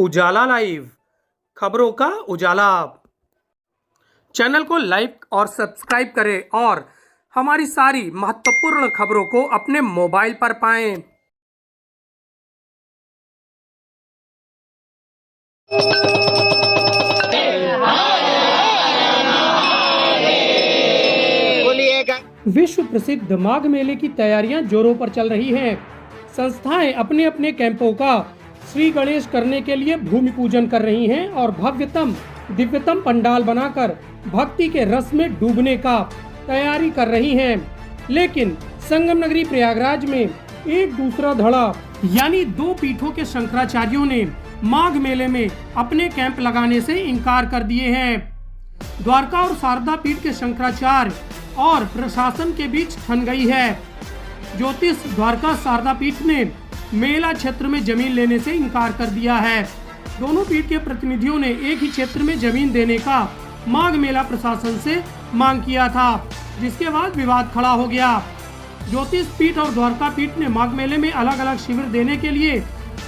उजाला live, खबरों का उजाला। Channel को लाइक और सब्सक्राइब करें और हमारी सारी महत्वपूर्ण खबरों को अपने मोबाइल पर पाएं। विश्व प्रसिद्ध माघ मेले की तैयारियां जोरों पर चल रही हैं। संस्थाएं अपने अपने कैंपों का श्री गणेश करने के लिए भूमि पूजन कर रही हैं और भव्यतम दिव्यतम पंडाल बनाकर भक्ति के रस में डूबने का तैयारी कर रही हैं। लेकिन संगम नगरी प्रयागराज में एक दूसरा धड़ा यानी दो पीठों के शंकराचार्यों ने माघ मेले में अपने कैंप लगाने से इनकार कर दिए हैं। द्वारका और शारदा पीठ के शंकराचार्य और प्रशासन के बीच ठन गई है। ज्योतिष द्वारका शारदा पीठ ने मेला क्षेत्र में जमीन लेने से इनकार कर दिया है। दोनों पीठ के प्रतिनिधियों ने एक ही क्षेत्र में जमीन देने का माघ मेला प्रशासन से मांग किया था, जिसके बाद विवाद खड़ा हो गया। ज्योतिष पीठ और द्वारका पीठ ने माघ मेले में अलग अलग शिविर देने के लिए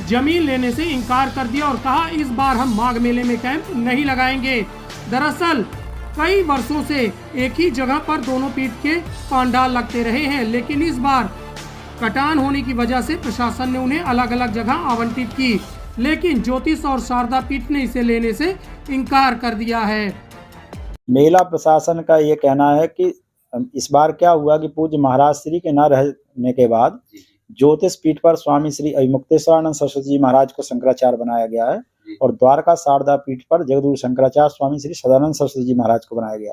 जमीन लेने से इनकार कर दिया और कहा इस बार हम माघ मेले में कैंप नहीं लगाएंगे। दरअसल कई वर्षों से एक ही जगह पर दोनों पीठ के पंडाल लगते रहे हैं, लेकिन इस बार कटान होने की वजह से प्रशासन ने उन्हें अलग अलग जगह आवंटित की, लेकिन ज्योतिष और शारदा पीठ ने इसे लेने से इनकार कर दिया है। मेला प्रशासन का ये कहना है कि इस बार क्या हुआ कि पूज्य महाराज श्री के न रहने के बाद ज्योतिष पीठ पर स्वामी श्री अभिमुक्तेश्वरानंद सरस्वती जी महाराज को शंकराचार्य बनाया गया है और द्वारका शारदा पीठ पर जगदगुरु शंकराचार्य स्वामी श्री सदानंद सरस्वती जी महाराज को बनाया गया।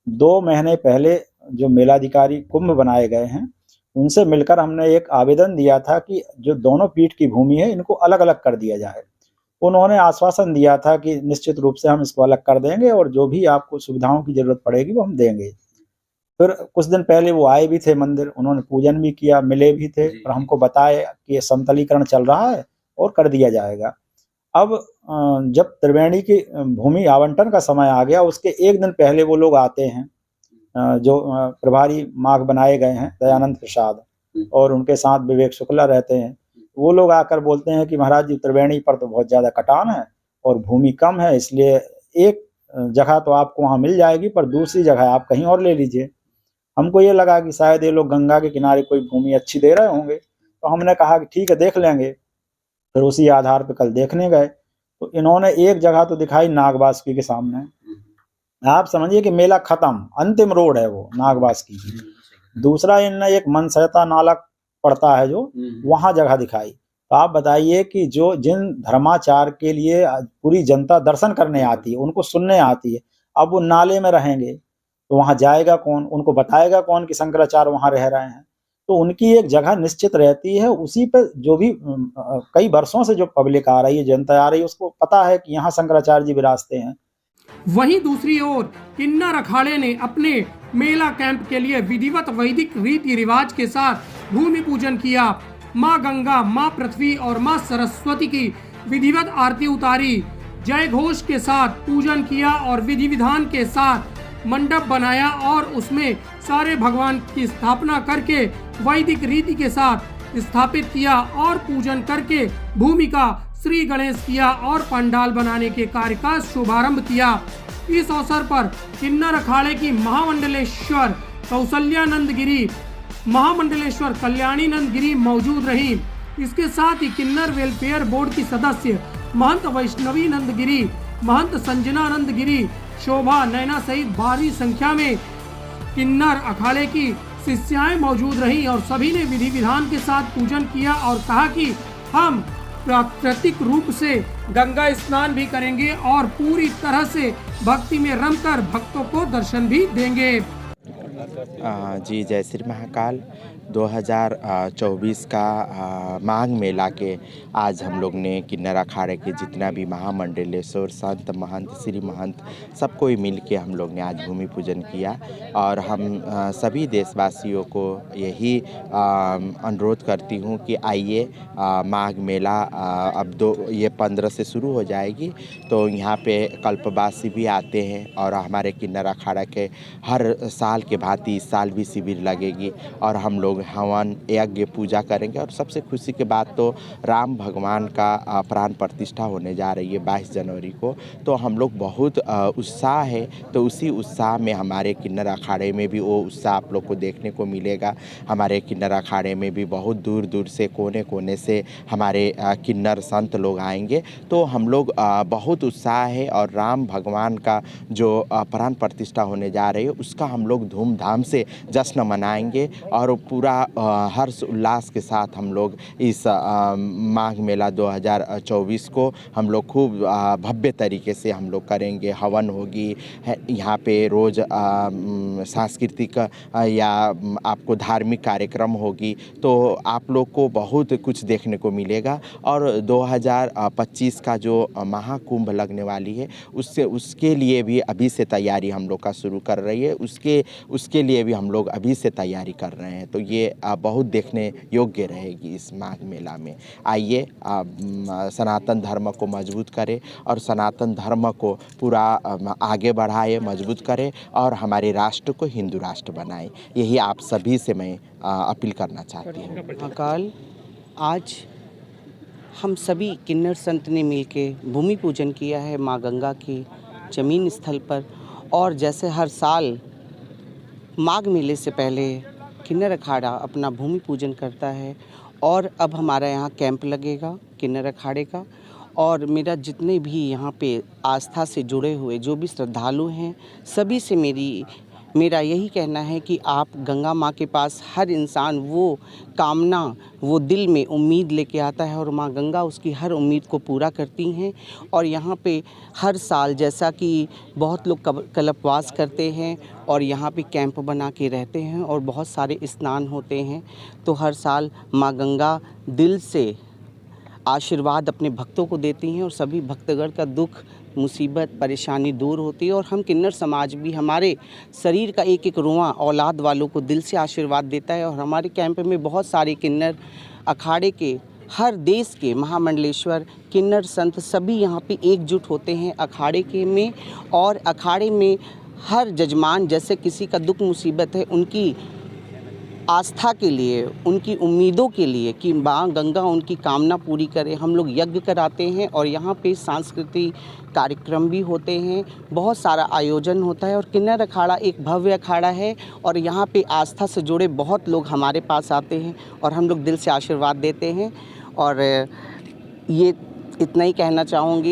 2 महीने पहले जो मेलाधिकारी कुंभ बनाए गए हैं उनसे मिलकर हमने एक आवेदन दिया था कि जो दोनों पीठ की भूमि है इनको अलग अलग कर दिया जाए। उन्होंने आश्वासन दिया था कि निश्चित रूप से हम इसको अलग कर देंगे और जो भी आपको सुविधाओं की जरूरत पड़ेगी वो हम देंगे। फिर कुछ दिन पहले वो आए भी थे मंदिर, उन्होंने पूजन भी किया, मिले भी थे और हमको बताए कि ये समतलीकरण चल रहा है और कर दिया जाएगा। अब जब त्रिवेणी की भूमि आवंटन का समय आ गया उसके एक दिन पहले वो लोग आते हैं, जो प्रभारी माघ बनाए गए हैं दयानंद प्रसाद और उनके साथ विवेक शुक्ला रहते हैं। वो लोग आकर बोलते हैं कि महाराज जी त्रिवेणी पर तो बहुत ज्यादा कटान है और भूमि कम है, इसलिए एक जगह तो आपको वहां मिल जाएगी पर दूसरी जगह आप कहीं और ले लीजिए। हमको ये लगा कि शायद ये लोग गंगा के किनारे कोई भूमि अच्छी दे रहे होंगे, तो हमने कहा कि ठीक है देख लेंगे। फिर उसी आधार पर कल देखने गए तो इन्होंने एक जगह तो दिखाई नागवासुकी के सामने। आप समझिए कि मेला खत्म, अंतिम रोड है वो नागवासुकी की। दूसरा इनने एक मनसहता नाला पड़ता है जो वहां जगह दिखाई। तो आप बताइए कि जो जिन धर्माचार के लिए पूरी जनता दर्शन करने आती है, उनको सुनने आती है, अब वो नाले में रहेंगे तो वहां जाएगा कौन, उनको बताएगा कौन कि शंकराचार्य वहां रह रहे हैं। तो उनकी एक जगह निश्चित रहती है, उसी पे जो भी कई वर्षों से जो पब्लिक आ रही है, जनता आ रही है, उसको पता है कि यहाँ शंकराचार्य जी विराजते हैं। वहीं दूसरी ओर किन्नर अखाड़े ने अपने मेला कैंप के लिए विधिवत वैदिक रीति रिवाज के साथ भूमि पूजन किया। माँ गंगा, माँ पृथ्वी और माँ सरस्वती की विधिवत आरती उतारी, जय घोष के साथ पूजन किया और विधि विधान के साथ मंडप बनाया और उसमें सारे भगवान की स्थापना करके वैदिक रीति के साथ स्थापित किया और पूजन करके भूमि का श्री गणेश किया और पंडाल बनाने के कार्य का शुभारंभ किया। इस अवसर पर किन्नर अखाड़े की महामंडलेश्वर कौशल्यानंद गिरी, महामंडलेश्वर कल्याणीनंद गिरी मौजूद रही। इसके साथ ही किन्नर वेलफेयर बोर्ड की सदस्य महंत वैष्णवी नंद गिरी, महंत संजनानंद गिरी, शोभा नैना सहित भारी संख्या में किन्नर अखाड़े की शिष्याएं मौजूद रहीं और सभी ने विधि विधान के साथ पूजन किया और कहा कि हम प्राकृतिक रूप से गंगा स्नान भी करेंगे और पूरी तरह से भक्ति में रमकर भक्तों को दर्शन भी देंगे। जी जय श्री महाकाल। 2024 का माघ मेला के आज हम लोग ने किन्नर अखाड़े के जितना भी महामंडलेश्वर संत महंत श्री महंत सबको मिल के हम लोग ने आज भूमि पूजन किया और हम सभी देशवासियों को यही अनुरोध करती हूँ कि आइए माघ मेला अब ये 15 से शुरू हो जाएगी, तो यहाँ पे कल्पवासी भी आते हैं और हमारे किन्नर अखाड़ा के हर साल के भांति इस साल भी शिविर लगेगी और हम लोग हवन यज्ञ पूजा करेंगे। और सबसे खुशी की बात तो राम भगवान का प्राण प्रतिष्ठा होने जा रही है 22 जनवरी को, तो हम लोग बहुत उत्साह है। तो उसी उत्साह में हमारे किन्नर अखाड़े में भी वो उत्साह आप लोग को देखने को मिलेगा। हमारे किन्नर अखाड़े में भी बहुत दूर दूर से कोने कोने से हमारे किन्नर संत लोग आएंगे। तो हम लोग बहुत उत्साह है और राम भगवान का जो प्राण प्रतिष्ठा होने जा रही है उसका हम लोग धूमधाम से जश्न मनाएंगे और पूरा हर्ष उल्लास के साथ हम लोग इस माघ मेला 2024 को हम लोग खूब भव्य तरीके से हम लोग करेंगे। हवन होगी यहाँ पे रोज़ सांस्कृतिक या आपको धार्मिक कार्यक्रम होगी, तो आप लोग को बहुत कुछ देखने को मिलेगा। और 2025 का जो महाकुंभ लगने वाली है उसके लिए भी अभी से तैयारी हम लोग का शुरू कर रही है, उसके लिए भी हम लोग अभी से तैयारी कर रहे हैं। तो ये बहुत देखने योग्य रहेगी इस माघ मेला में। आइए सनातन धर्म को मजबूत करें और सनातन धर्म को पूरा आगे बढ़ाए, मजबूत करें और हमारे राष्ट्र को हिंदू राष्ट्र बनाएं। यही आप सभी से मैं अपील करना चाहती हूँ। महाकाल, आज हम सभी किन्नर संत ने मिलके भूमि पूजन किया है माँ गंगा की जमीन स्थल पर। और जैसे हर साल माघ मेले से पहले किन्नर अखाड़ा अपना भूमि पूजन करता है और अब हमारा यहाँ कैंप लगेगा किन्नर अखाड़े का। और मेरा जितने भी यहाँ पे आस्था से जुड़े हुए जो भी श्रद्धालु हैं सभी से मेरा यही कहना है कि आप गंगा माँ के पास हर इंसान वो कामना वो दिल में उम्मीद लेके आता है और माँ गंगा उसकी हर उम्मीद को पूरा करती हैं। और यहाँ पे हर साल जैसा कि बहुत लोग कल्पवास करते हैं और यहाँ पे कैंप बना के रहते हैं और बहुत सारे स्नान होते हैं, तो हर साल माँ गंगा दिल से आशीर्वाद अपने भक्तों को देती हैं और सभी भक्तगण का दुख मुसीबत परेशानी दूर होती है। और हम किन्नर समाज भी हमारे शरीर का एक एक रोंवा औलाद वालों को दिल से आशीर्वाद देता है। और हमारे कैंप में बहुत सारे किन्नर अखाड़े के हर देश के महामंडलेश्वर किन्नर संत सभी यहाँ पे एकजुट होते हैं अखाड़े के में। और अखाड़े में हर जजमान जैसे किसी का दुख मुसीबत है उनकी आस्था के लिए उनकी उम्मीदों के लिए कि माँ गंगा उनकी कामना पूरी करे, हम लोग यज्ञ कराते हैं। और यहाँ पे सांस्कृतिक कार्यक्रम भी होते हैं, बहुत सारा आयोजन होता है। और किन्नर अखाड़ा एक भव्य अखाड़ा है और यहाँ पे आस्था से जुड़े बहुत लोग हमारे पास आते हैं और हम लोग दिल से आशीर्वाद देते हैं। और ये इतना ही कहना चाहूँगी।